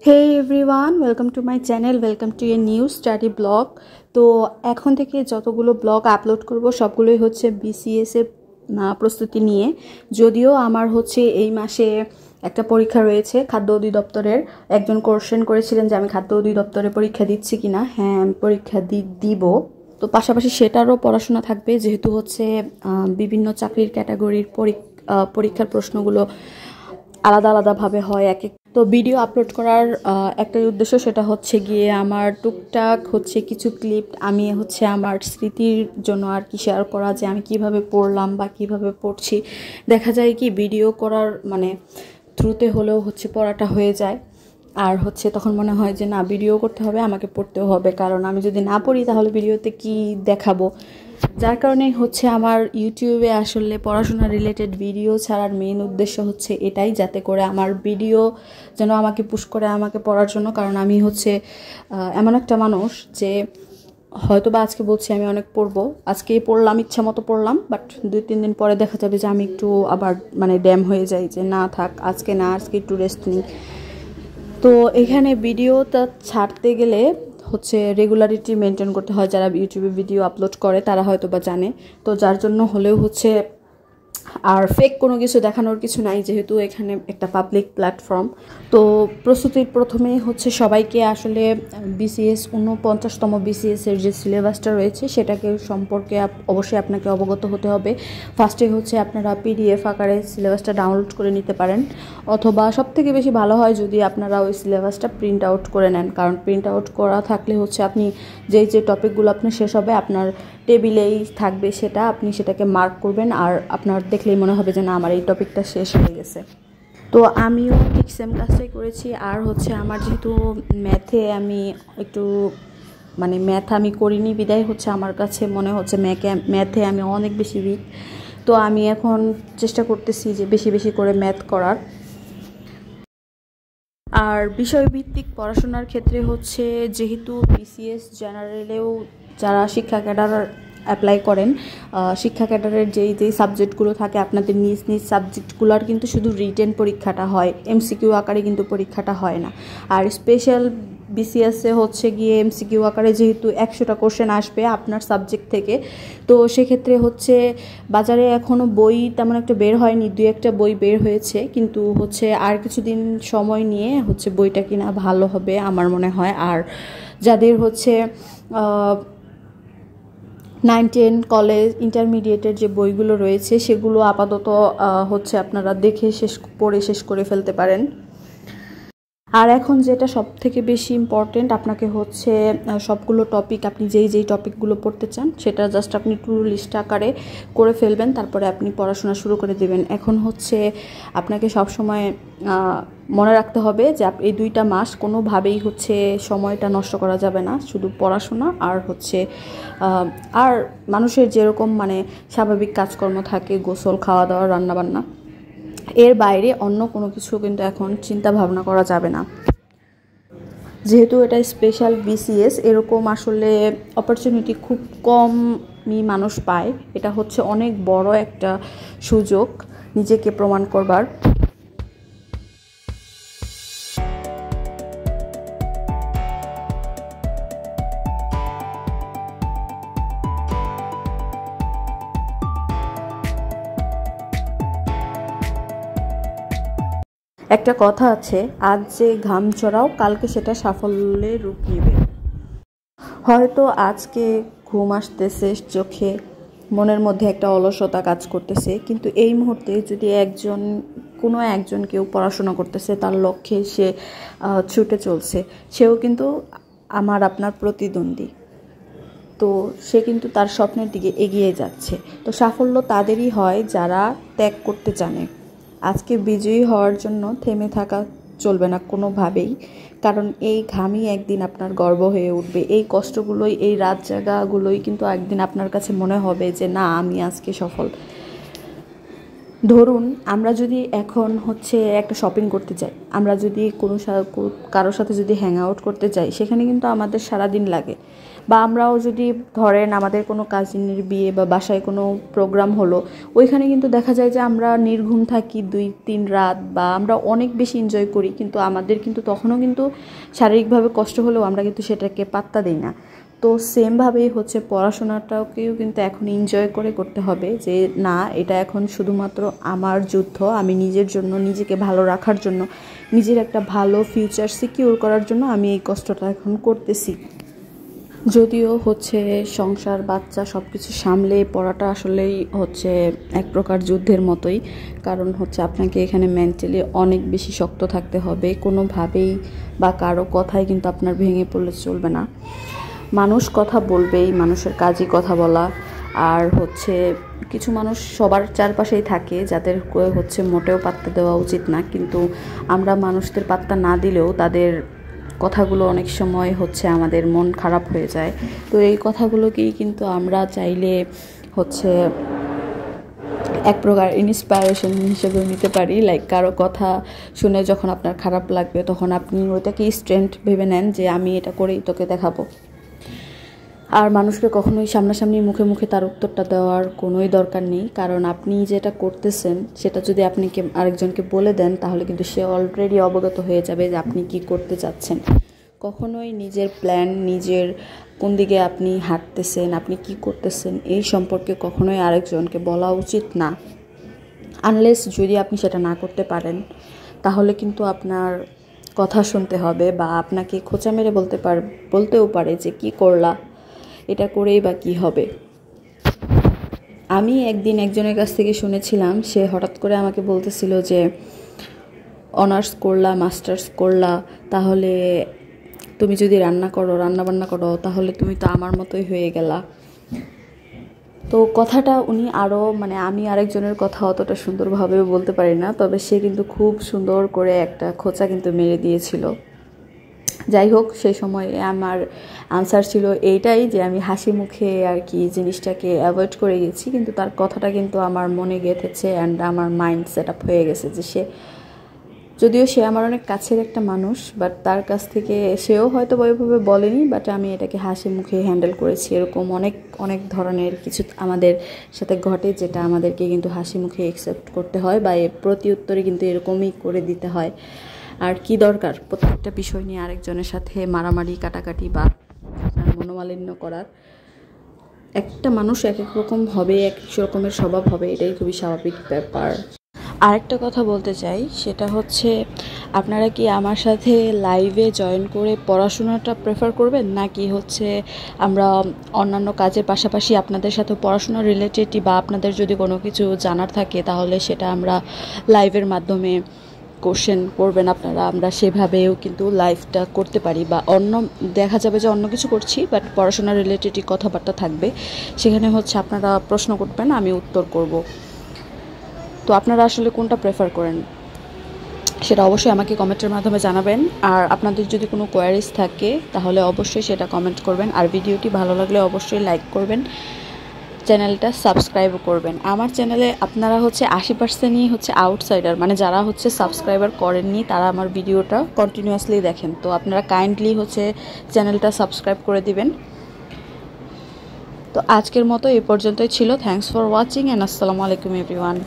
Hey everyone, welcome to my channel, welcome to a new study blog. তো এখন থেকে যতগুলো ব্লগ আপলোড করব সবগুলোই হচ্ছে বিসিএস এর প্রস্তুতি নিয়ে। যদিও আমার হচ্ছে এই মাসে একটা পরীক্ষা রয়েছে খাদ্য অধিদপ্তরের। একজন কোশ্চেন করেছিলেন যে আমি খাদ্য অধিদপ্তরে পরীক্ষা দিচ্ছি কিনা। হ্যাঁ, আমি পরীক্ষা দিব। তো পাশাপাশি সেটারও পড়াশোনা থাকবে, যেহেতু হচ্ছে বিভিন্ন চাকরির ক্যাটাগরির পরীক্ষার প্রশ্নগুলো আলাদা আলাদাভাবে হয় এক এক। তো ভিডিও আপলোড করার একটাই উদ্দেশ্য, সেটা হচ্ছে গিয়ে আমার টুকটাক হচ্ছে কিছু ক্লিপ আমি হচ্ছে আমার স্মৃতির জন্য আর কি শেয়ার করা, যে আমি কিভাবে পড়লাম বা কিভাবে পড়ছি। দেখা যায় কি ভিডিও করার থ্রুতে হলেও হচ্ছে পড়াটা হয়ে যায়, আর হচ্ছে তখন মনে হয় যে না, ভিডিও করতে হবে, আমাকে পড়তেও হবে, কারণ আমি যদি না পড়ি তাহলে ভিডিওতে কি দেখাবো। যার কারণে হচ্ছে আমার ইউটিউবে আসলে পড়াশোনা রিলেটেড ভিডিও ছাড়ার মেইন উদ্দেশ্য হচ্ছে এটাই, যাতে করে আমার ভিডিও যেন আমাকে পুশ করে আমাকে পড়ার জন্য। কারণ আমি হচ্ছে এমন একটা মানুষ যে হয়তো বা আজকে বলছি আমি অনেক পড়বো, আজকেই পড়লাম, ইচ্ছা মতো পড়লাম, বাট 2-3 দিন পরে দেখা যাবে যে আমি একটু আবার ড্যাম হয়ে যাই, যে না থাক, আজকে না, আজকে একটু রেস্ট নিই। তো এখানে ভিডিওটা ছাড়তে গেলে হচ্ছে রেগুলারিটি মেনটেন করতে হয়। যারা ইউটিউবে ভিডিও আপলোড করে তারা হয়তো বা জানে। তো যার জন্য হলেও হচ্ছে আর ফেক কোনো কিছু দেখানোর কিছু নাই, যেহেতু এখানে একটা পাবলিক প্ল্যাটফর্ম। তো প্রস্তুতির প্রথমেই হচ্ছে সবাইকে আসলে বিসিএস 49তম বিসিএসের যে সিলেবাসটা রয়েছে সেটাকে সম্পর্কে অবশ্যই আপনাকে অবগত হতে হবে। ফার্স্টে হচ্ছে আপনারা পিডিএফ আকারে সিলেবাসটা ডাউনলোড করে নিতে পারেন, অথবা সবথেকে বেশি ভালো হয় যদি আপনারা ওই সিলেবাসটা প্রিন্ট আউট করে নেন। কারণ প্রিন্ট আউট করা থাকলে হচ্ছে আপনি যে টপিকগুলো আপনার শেষ হবে আপনার টেবিলেই থাকবে, সেটা আপনি সেটাকে মার্ক করবেন, আর আপনার দেখলেই মনে হবে যে না, আমার এই টপিকটা শেষ হয়ে গেছে। তো আমিও ঠিক সেম কাজটাই করেছি। আর হচ্ছে আমার যেহেতু ম্যাথে আমি একটু ম্যাথ আমি করিনি বিদায় হচ্ছে আমার কাছে মনে হচ্ছে ম্যাথে আমি অনেক বেশি উইক। তো আমি এখন চেষ্টা করতেছি যে বেশি বেশি করে ম্যাথ করার। আর বিষয়ভিত্তিক পড়াশোনার ক্ষেত্রে হচ্ছে যেহেতু বিসিএস জেনারেলেও যারা শিক্ষা ক্যাডার অ্যাপ্লাই করেন, শিক্ষা ক্যাডারের যেই সাবজেক্টগুলো থাকে আপনাদের নিজ নিজ সাবজেক্টগুলোর কিন্তু শুধু রিটেন পরীক্ষাটা হয়, এমসিকিউ আকারে কিন্তু পরীক্ষাটা হয় না। আর স্পেশাল বিসিএসে হচ্ছে গিয়ে এমসিকিউ আকারে যেহেতু 100টা কোশ্চেন আসবে আপনার সাবজেক্ট থেকে, তো সেক্ষেত্রে হচ্ছে বাজারে এখনও বই তেমন একটা বের হয়নি, 2-1টা বই বের হয়েছে, কিন্তু হচ্ছে আর কিছুদিন সময় নিয়ে হচ্ছে বইটা কিনা ভালো হবে আমার মনে হয়। আর যাদের হচ্ছে 9-10 কলেজ ইন্টারমিডিয়েটের যে বইগুলো রয়েছে সেগুলো আপাতত হচ্ছে আপনারা দেখে পড়ে শেষ করে ফেলতে পারেন। আর এখন যেটা সব থেকে বেশি ইম্পর্টেন্ট, আপনাকে হচ্ছে সবগুলো টপিক, আপনি যেই টপিকগুলো পড়তে চান সেটা জাস্ট আপনি টু লিস্ট আকারে করে ফেলবেন, তারপরে আপনি পড়াশোনা শুরু করে দেবেন। এখন হচ্ছে আপনাকে সবসময় মনে রাখতে হবে যে এই 2টা মাস কোনোভাবেই হচ্ছে সময়টা নষ্ট করা যাবে না, শুধু পড়াশোনা আর হচ্ছে আর মানুষের যেরকম স্বাভাবিক কাজকর্ম থাকে, গোসল, খাওয়া দাওয়া, রান্নাবান্না, এর বাইরে অন্য কোনো কিছু কিন্তু এখন চিন্তা ভাবনা করা যাবে না। যেহেতু এটা স্পেশাল বিসিএস, এরকম আসলে অপরচুনিটি খুব কমই মানুষ পায়। এটা হচ্ছে অনেক বড় একটা সুযোগ নিজেকে প্রমাণ করবার। একটা কথা আছে, আজ যে ঘাম ঝরাও কালকে সেটা সাফল্যে রূপ নেবে। হয়তো আজকে ঘুম আসতেছে চোখে, মনের মধ্যে একটা অলসতা কাজ করতেছে, কিন্তু এই মুহূর্তে যদি কোনো একজন কেউ পড়াশোনা করতেছে, তার লক্ষ্যে সে ছুটে চলছে, সেও কিন্তু আমার আপনার প্রতিদ্বন্দ্বী। তো সে কিন্তু তার স্বপ্নের দিকে এগিয়ে যাচ্ছে। তো সাফল্য তাদেরই হয় যারা ত্যাগ করতে জানে। আজকে বিজয়ী হওয়ার জন্য থেমে থাকা চলবে না কোনোভাবেই, কারণ এই ঘামই একদিন আপনার গর্ব হয়ে উঠবে। এই কষ্টগুলোই, এই রাত জাগাগুলোই কিন্তু একদিন আপনার কাছে মনে হবে যে না, আমি আজকে সফল। ধরুন আমরা যদি এখন হচ্ছে একটা শপিং করতে যাই, আমরা যদি কারোর সাথে যদি হ্যাং আউট করতে যাই, সেখানে কিন্তু আমাদের সারাদিন লাগে। বা আমরাও যদি ধরেন আমাদের কোনো কাজিনের বিয়ে বা বাসায় কোনো প্রোগ্রাম হলো, ওইখানে কিন্তু দেখা যায় যে আমরা নির্ঘুম থাকি 2-3 রাত, বা আমরা অনেক বেশি এনজয় করি, কিন্তু আমাদের কিন্তু তখনও কিন্তু শারীরিকভাবে কষ্ট হলেও আমরা কিন্তু সেটাকে পাত্তা দিই না। তো সেমভাবেই হচ্ছে পড়াশোনাটাকেও কিন্তু এখন এনজয় করে করতে হবে, যে না এটা এখন শুধুমাত্র আমার যুদ্ধ, আমি নিজের জন্য, নিজেকে ভালো রাখার জন্য, নিজের একটা ভালো ফিউচার সিকিউর করার জন্য আমি এই কষ্টটা এখন করতেছি। যদিও হচ্ছে সংসার বাচ্চা সব কিছু সামলে পড়াটা আসলেই হচ্ছে এক প্রকার যুদ্ধের মতোই, কারণ হচ্ছে আপনাকে এখানে মেন্টালি অনেক বেশি শক্ত থাকতে হবে। কোনোভাবেই বা কারো কথাই কিন্তু আপনার ভেঙে পড়লে চলবে না। মানুষ কথা বলবেই, মানুষের কাজই কথা বলা। আর হচ্ছে কিছু মানুষ সবার চারপাশেই থাকে যাদের হচ্ছে মোটেও পাত্তা দেওয়া উচিত না, কিন্তু আমরা মানুষদের পাত্তা না দিলেও তাদের কথাগুলো অনেক সময় হচ্ছে আমাদের মন খারাপ হয়ে যায়। তো এই কথাগুলোকেই কিন্তু আমরা চাইলে হচ্ছে এক প্রকার ইন্সপায়ারেশন হিসেবে নিতে পারি। লাইক কারো কথা শুনে যখন আপনার খারাপ লাগবে, তখন আপনি ওইটাকে স্ট্রেংথ ভেবে নেন যে আমি এটা করেই তোকে দেখাবো। আর মানুষকে কখনোই সামনাসামনি মুখে মুখে তার উত্তরটা দেওয়ার কোনোই দরকার নেই, কারণ আপনি যেটা করতেছেন সেটা যদি আপনি আরেকজনকে বলে দেন, তাহলে কিন্তু সে অলরেডি অবগত হয়ে যাবে যে আপনি কি করতে চাচ্ছেন। কখনোই নিজের প্ল্যান, নিজের কোন দিকে আপনি হাঁটতেছেন, আপনি কি করতেছেন, এই সম্পর্কে কখনোই আরেকজনকে বলা উচিত না। আনলেস যদি আপনি সেটা না করতে পারেন, তাহলে কিন্তু আপনার কথা শুনতে হবে, বা আপনাকে খোঁচা মেরে বলতেও পারে যে কি করলা, এটা করেই বা কী হবে। আমি একদিন একজনের কাছ থেকে শুনেছিলাম, সে হঠাৎ করে আমাকে বলতেছিল যে অনার্স করলা, মাস্টার্স করলা, তাহলে তুমি যদি রান্নাবান্না করো, তাহলে তুমি তো আমার মতোই হয়ে গেলা। তো কথাটা উনি আরও আমি আরেকজনের কথা অতটা সুন্দরভাবেও বলতে পারি না, তবে সে কিন্তু খুব সুন্দর করে একটা খোঁচা কিন্তু মেরে দিয়েছিল। যাই হোক, সেই সময় আমার আনসার ছিল এইটাই যে আমি হাসি মুখে আর কি জিনিসটাকে অ্যাভয়েড করে গেছি, কিন্তু তার কথাটা কিন্তু আমার মনে গেঁথেছে অ্যান্ড আমার মাইন্ড সেট আপ হয়ে গেছে যে যদিও সে আমার অনেক কাছের একটা মানুষ, বাট তার কাছ থেকে সেও হয়তো ওইভাবে বলেনি, বাট আমি এটাকে হাসি মুখে হ্যান্ডেল করেছি। এরকম অনেক অনেক ধরনের কিছু আমাদের সাথে ঘটে, যেটা আমাদেরকে কিন্তু হাসি মুখে অ্যাকসেপ্ট করতে হয়, বা এর প্রতি উত্তরে কিন্তু এরকমই করে দিতে হয়। আর কি দরকার প্রত্যেকটা বিষয় নিয়ে আরেকজনের সাথে মারামারি, কাটাকাটি বা মনোমালিন্য করার। একটা মানুষ এক এক রকম হবে, এক এক রকমের স্বভাব হবে, এটাই খুবই স্বাভাবিক ব্যাপার। আরেকটা কথা বলতে চাই, সেটা হচ্ছে আপনারা কি আমার সাথে লাইভে জয়েন করে পড়াশোনাটা প্রেফার করবেন, নাকি হচ্ছে আমরা অন্যান্য কাজের পাশাপাশি আপনাদের সাথে পড়াশোনা রিলেটেডই, বা আপনাদের যদি কোনো কিছু জানার থাকে তাহলে সেটা আমরা লাইভের মাধ্যমে কোশ্চেন করবেন আপনারা, আমরা সেভাবেও কিন্তু লাইভটা করতে পারি। বা দেখা যাবে যে অন্য কিছু করছি, বাট পড়াশোনা রিলেটেডই কথাবার্তা থাকবে, সেখানে হচ্ছে আপনারা প্রশ্ন করবেন, আমি উত্তর করব। তো আপনারা আসলে কোনটা প্রেফার করেন সেটা অবশ্যই আমাকে কমেন্টের মাধ্যমে জানাবেন। আর আপনাদের যদি কোনো কোয়ারিজ থাকে তাহলে অবশ্যই সেটা কমেন্ট করবেন। আর ভিডিওটি ভালো লাগলে অবশ্যই লাইক করবেন, চ্যানেলটা সাবস্ক্রাইব করবেন। আমার চ্যানেলে আপনারা হচ্ছে 80%ই হচ্ছে আউটসাইডার, যারা হচ্ছে সাবস্ক্রাইবার করেননি তারা আমার ভিডিওটা কন্টিনিউয়াসলি দেখেন। তো আপনারা কাইন্ডলি হচ্ছে চ্যানেলটা সাবস্ক্রাইব করে দিবেন। তো আজকের মতো এই পর্যন্তই ছিল। থ্যাঙ্কস ফর ওয়াচিং অ্যান্ড আসসালামু আলাইকুম এভরিওয়ান।